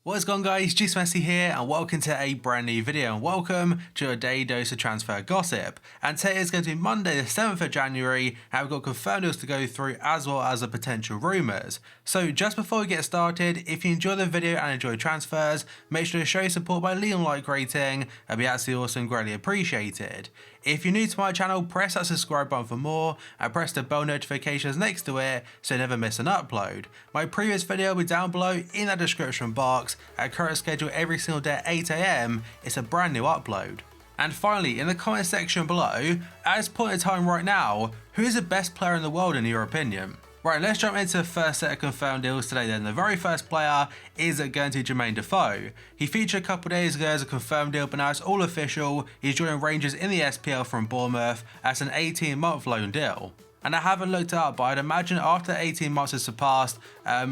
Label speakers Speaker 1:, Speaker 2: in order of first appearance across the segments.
Speaker 1: What is going on, guys? Juice Messi here and welcome to a brand new video and welcome to a daily dose of transfer gossip. And today is going to be Monday the 7th of January and we've got confirmed deals to go through as well as the potential rumours. So just before we get started, if you enjoy the video and enjoy transfers, make sure to show your support by leaving a like rating. That'd be absolutely awesome, greatly appreciated. If you're new to my channel, press that subscribe button for more and press the bell notifications next to it so you never miss an upload. My previous video will be down below in the description box. At current schedule every single day at 8 AM, it's a brand new upload. And finally, in the comment section below, at this point in time right now, who is the best player in the world in your opinion? Right, let's jump into the first set of confirmed deals today then. The very first player is going to be Jermaine Defoe. He featured a couple of days ago as a confirmed deal, but now it's all official. He's joining Rangers in the SPL from Bournemouth as an 18-month loan deal. And I haven't looked it up, but I'd imagine after 18 months has surpassed,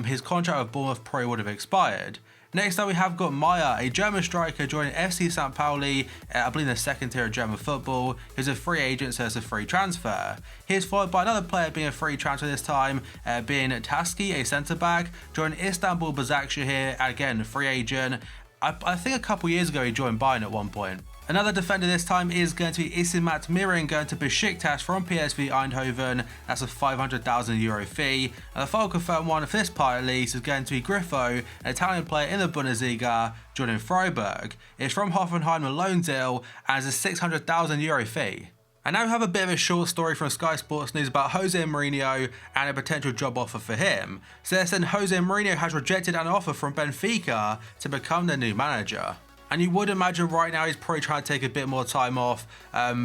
Speaker 1: his contract with Bournemouth probably would have expired. Next up we have got Maya, a German striker joining FC St. Pauli, I believe in the second tier of German football. He's a free agent, so it's a free transfer. He's followed by another player being a free transfer this time, being Taski, a centre-back, joining Istanbul Başakşehir, again, free agent. I think a couple years ago he joined Bayern at one point. Another defender this time is going to be Isimat Mirin going to Besiktas from PSV Eindhoven. That's a €500,000 fee. And the final confirmed one for this part at least is going to be Griffo, an Italian player in the Bundesliga, joining Freiburg. It's from Hoffenheim, a loan deal, and it's a €600,000 fee. And now we have a bit of a short story from Sky Sports News about Jose Mourinho and a potential job offer for him. So they're saying Jose Mourinho has rejected an offer from Benfica to become their new manager. And you would imagine right now he's probably trying to take a bit more time off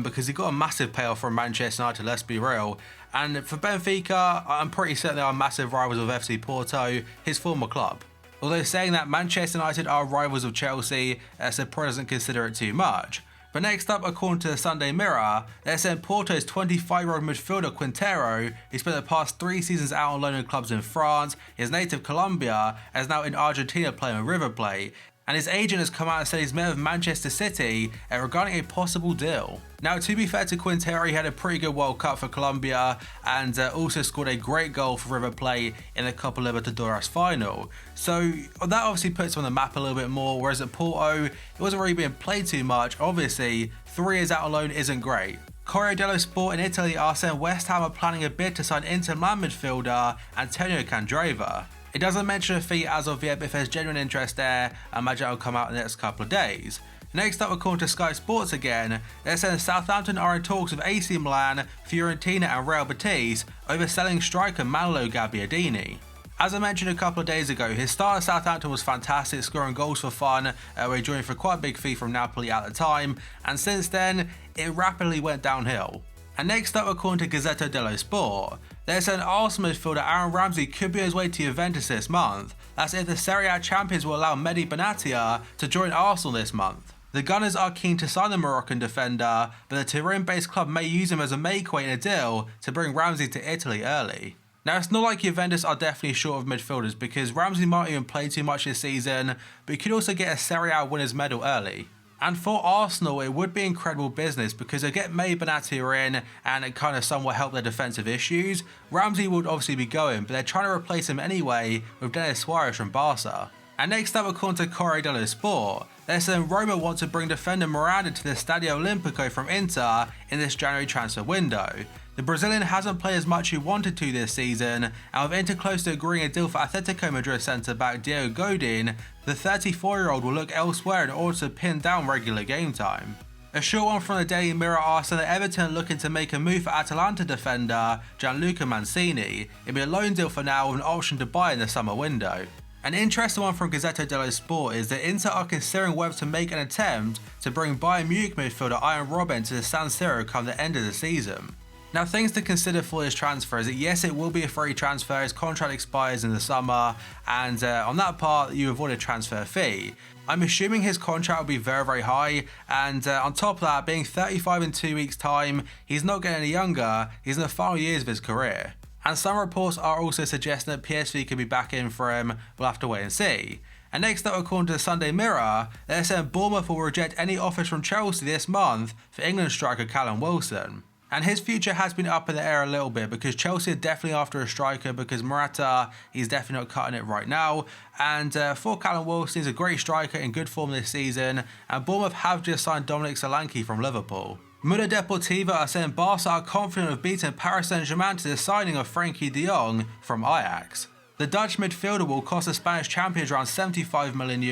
Speaker 1: because he got a massive payoff from Manchester United, let's be real. And for Benfica, I'm pretty certain they are massive rivals of FC Porto, his former club. Although saying that Manchester United are rivals of Chelsea, so probably doesn't consider it too much. But next up, according to the Sunday Mirror, they're saying Porto's 25-year-old midfielder Quintero, who spent the past 3 seasons out on loan in clubs in France, is native Colombia, and is now in Argentina playing with River Plate. And his agent has come out and said he's met with Manchester City regarding a possible deal. Now, to be fair to Quintero, he had a pretty good World Cup for Colombia and also scored a great goal for River Plate in the Copa Libertadores final. So that obviously puts him on the map a little bit more, whereas at Porto, it wasn't really being played too much. Obviously, 3 years out on loan isn't great. Corriere dello Sport in Italy are saying West Ham are planning a bid to sign Inter Milan midfielder Antonio Candreva. It doesn't mention a fee as of yet, but if there's genuine interest there, I imagine it'll come out in the next couple of days. Next up, according to Sky Sports again, they're saying Southampton are in talks with AC Milan, Fiorentina and Real Betis over selling striker Manolo Gabbiadini. As I mentioned a couple of days ago, his start at Southampton was fantastic, scoring goals for fun, where he joined for quite a big fee from Napoli at the time, and since then, it rapidly went downhill. And next up, according to Gazzetta dello Sport, they're saying Arsenal midfielder Aaron Ramsey could be on his way to Juventus this month. That's if the Serie A champions will allow Mehdi Benatia to join Arsenal this month. The Gunners are keen to sign the Moroccan defender, but the Turin-based club may use him as a make-weight in a deal to bring Ramsey to Italy early. Now, it's not like Juventus are definitely short of midfielders because Ramsey might even play too much this season, but he could also get a Serie A winners medal early. And for Arsenal, it would be incredible business because they get Mehdi Benatia in and it kind of somewhat help their defensive issues. Ramsey would obviously be going, but they're trying to replace him anyway with Denis Suarez from Barca. And next up, according to Corriere dello Sport, they're saying Roma want to bring defender Miranda to the Stadio Olimpico from Inter in this January transfer window. The Brazilian hasn't played as much as he wanted to this season, and with Inter close to agreeing a deal for Atletico Madrid centre-back Diego Godin, the 34-year-old will look elsewhere in order to pin down regular game time. A short one from the Daily Mirror asking that Everton are looking to make a move for Atalanta defender Gianluca Mancini. It'll be a loan deal for now with an option to buy in the summer window. An interesting one from Gazzetta dello Sport is that Inter are considering whether to make an attempt to bring Bayern Munich midfielder Arjen Robben to the San Siro come the end of the season. Now, things to consider for his transfer is that yes, it will be a free transfer, his contract expires in the summer, and on that part, you avoid a transfer fee. I'm assuming his contract will be very, very high, and on top of that, being 35 in 2 weeks' time, he's not getting any younger, he's in the final years of his career. And some reports are also suggesting that PSV could be back in for him, we'll have to wait and see. And next up, according to the Sunday Mirror, they're saying Bournemouth will reject any offers from Chelsea this month for England striker Callum Wilson. And his future has been up in the air a little bit because Chelsea are definitely after a striker because Morata, he's definitely not cutting it right now. And for Callum Wilson, he's a great striker in good form this season. And Bournemouth have just signed Dominic Solanke from Liverpool. Mundo Deportivo are saying Barca are confident of beating Paris Saint-Germain to the signing of Frenkie de Jong from Ajax. The Dutch midfielder will cost the Spanish champions around €75 million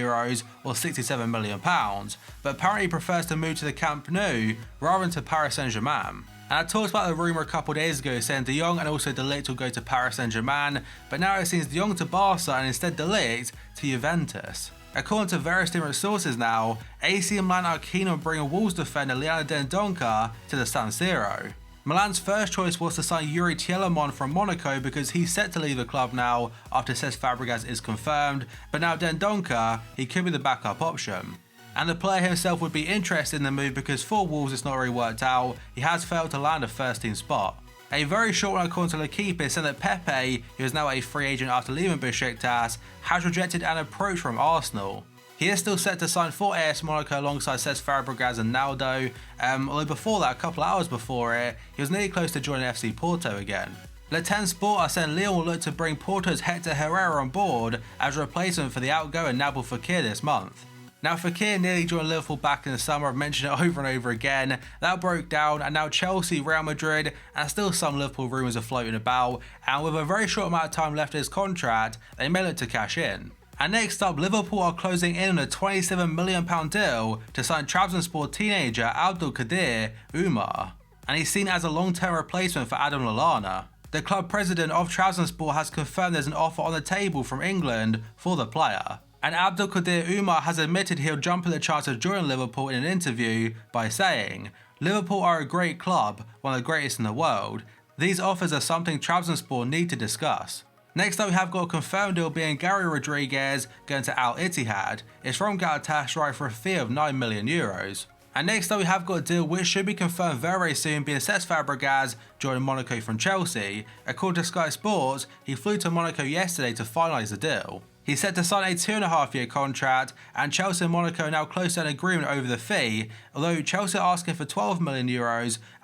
Speaker 1: or £67 million, but apparently prefers to move to the Camp Nou rather than to Paris Saint-Germain. And I talked about the rumour a couple of days ago saying De Jong and also De Ligt will go to Paris Saint-Germain, but now it seems De Jong to Barca and instead De Ligt to Juventus. According to various different sources now, AC Milan are keen on bringing Wolves defender Leandro Dendoncker to the San Siro. Milan's first choice was to sign Yuri Tielemans from Monaco because he's set to leave the club now after Cesc Fabregas is confirmed, but now Dendoncker, he could be the backup option. And the player himself would be interested in the move because for Wolves it's not really worked out, he has failed to land a first team spot. A very short one according to L'Equipe is saying that Pepe, who is now a free agent after leaving Besiktas, has rejected an approach from Arsenal. He is still set to sign for AS Monaco alongside Cesc Fabregas and Naldo, although before that, a couple hours before it, he was nearly close to joining FC Porto again. Le Temps Sport are saying Lyon will look to bring Porto's Hector Herrera on board as a replacement for the outgoing Nabil Fekir this month. Now Fekir nearly joined Liverpool back in the summer, I've mentioned it over and over again. That broke down and now Chelsea, Real Madrid and still some Liverpool rumours are floating about, and with a very short amount of time left in his contract, they may look to cash in. And next up, Liverpool are closing in on a £27 million deal to sign Trabzonspor teenager Abdülkadir Umar, and he's seen as a long-term replacement for Adam Lallana. The club president of Trabzonspor has confirmed there's an offer on the table from England for the player. And Abdülkadir Umar has admitted he'll jump at the chance of joining Liverpool in an interview by saying, "Liverpool are a great club, one of the greatest in the world. These offers are something Trabzonspor need to discuss." Next up we have got a confirmed deal being Gary Rodriguez going to Al Ittihad. It's from Galatasaray for a fee of €9 million. And next up we have got a deal which should be confirmed very soon being Cesc Fabregas joining Monaco from Chelsea. According to Sky Sports, he flew to Monaco yesterday to finalise the deal. He's set to sign a 2.5-year contract, and Chelsea and Monaco are now close to an agreement over the fee, although Chelsea are asking for €12 million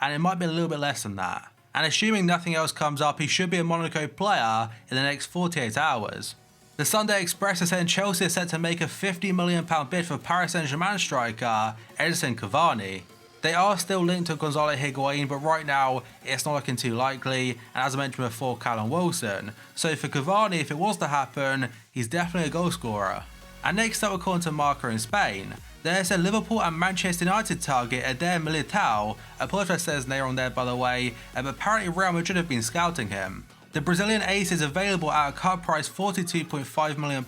Speaker 1: and it might be a little bit less than that. And assuming nothing else comes up, he should be a Monaco player in the next 48 hours. The Sunday Express is saying Chelsea are set to make a £50 million bid for Paris Saint-Germain striker Edinson Cavani. They are still linked to Gonzalo Higuain, but right now it's not looking too likely, and as I mentioned before, Callum Wilson. So for Cavani, if it was to happen, he's definitely a goal scorer. And next up, according to Marca in Spain, there's a Liverpool and Manchester United target Eder Militao. I apologise if there's an error on there by the way, but apparently Real Madrid have been scouting him. The Brazilian ace is available at a cut price £42.5 million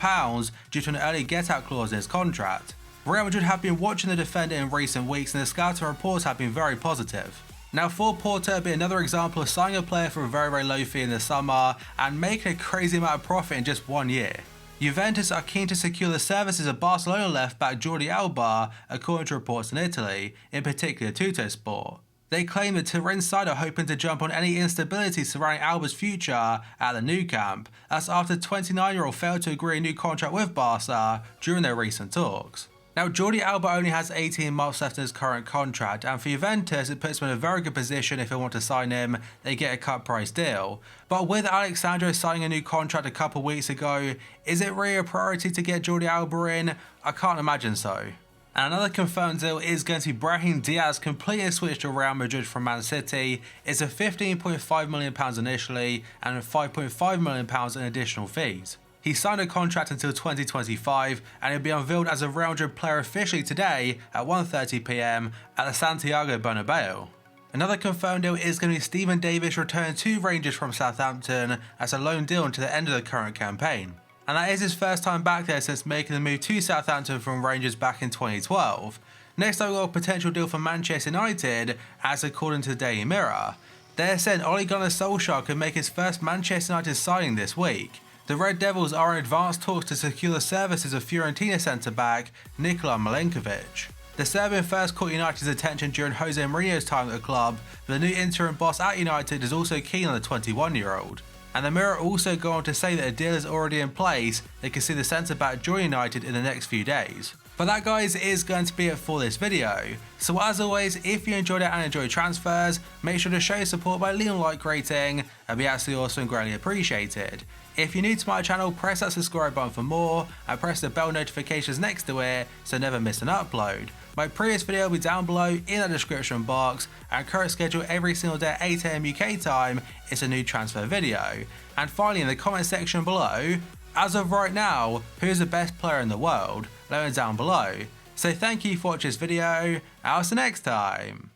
Speaker 1: due to an early get-out clause in his contract. Real Madrid have been watching the defender in recent weeks and the scouting reports have been very positive. Now for Porto will be another example of signing a player for a very low fee in the summer and making a crazy amount of profit in just 1 year. Juventus are keen to secure the services of Barcelona left-back Jordi Alba, according to reports in Italy, in particular Tuttosport. They claim the Turin side are hoping to jump on any instability surrounding Alba's future at the new camp. That's after the 29-year-old failed to agree a new contract with Barca during their recent talks. Now Jordi Alba only has 18 months left in his current contract, and for Juventus it puts him in a very good position. If they want to sign him, they get a cut price deal. But with Alexandro signing a new contract a couple weeks ago, is it really a priority to get Jordi Alba in? I can't imagine so. And another confirmed deal is going to be Brahim Diaz completing a switch to Real Madrid from Man City. It's a £15.5 million initially and £5.5 million in additional fees. He signed a contract until 2025 and he'll be unveiled as a Real Madrid player officially today at 1:30 PM at the Santiago Bernabeu. Another confirmed deal is going to be Stephen Davis returning to Rangers from Southampton as a loan deal until the end of the current campaign. And that is his first time back there since making the move to Southampton from Rangers back in 2012. Next up, we've got a potential deal for Manchester United, as according to the Daily Mirror. They're saying Ole Gunnar Solskjaer could make his first Manchester United signing this week. The Red Devils are in advanced talks to secure the services of Fiorentina centre-back Nikola Milenkovic. The Serbian first caught United's attention during Jose Mourinho's time at the club, but the new interim boss at United is also keen on the 21-year-old. And the Mirror also go on to say that a deal is already in place. They can see the centre back join United in the next few days. But that, guys, is going to be it for this video. So as always, if you enjoyed it and enjoyed transfers, make sure to show your support by leaving a like rating. That'd be absolutely awesome and greatly appreciated. If you're new to my channel, press that subscribe button for more and press the bell notifications next to it so never miss an upload. My previous video will be down below in the description box, and current schedule every single day at 8 AM UK time is a new transfer video. And finally, in the comment section below, as of right now, who's the best player in the world? Let me know down below. So thank you for watching this video, and I'll see you next time.